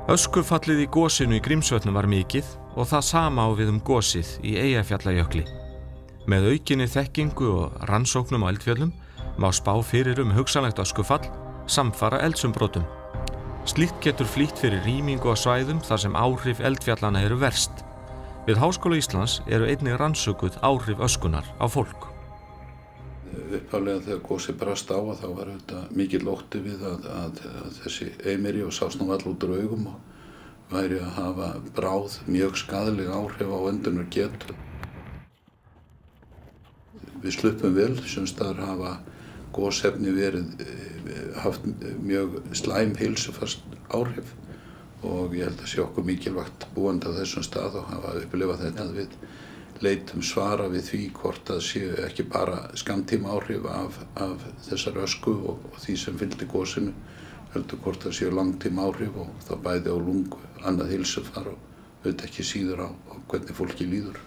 Öskufallið í gosinu í Grímsvötnum var mikið og það sama á við gosið í Eyjafjallajökli. Með aukinni þekkingu og rannsóknum á eldfjöllum má spá fyrir hugsanlegt öskufall samfara eldsumbrotum. Slíkt getur flýtt fyrir rýmingu á svæðum þar sem áhrif eldfjallanna eru verst. Við Háskóla Íslands eru einnig rannsökuð áhrif öskunnar á fólk. Upphaflega þegar gosið brast á þá var þetta mikill ótti við að þessi eimeri og sást nú all út úr augum og væri að hafa bráð mjög skaðleg áhrif á öndunargetu. Við sluppum vel, sums staðar hafa gosefni haft mjög slæm heilsufast áhrif og ég held að sé okkur mikilvægt búandi á þessum stað og hafa upplifað þetta að við leitum svara við því hvort það séu ekki bara skammtíma áhrif af þessari ösku og því sem fylgdi gosinu, heldur hvort það séu langtíma áhrif og þá bæði á lungu, annað heilsufar og auðvitað ekki síður á hvernig fólki líður.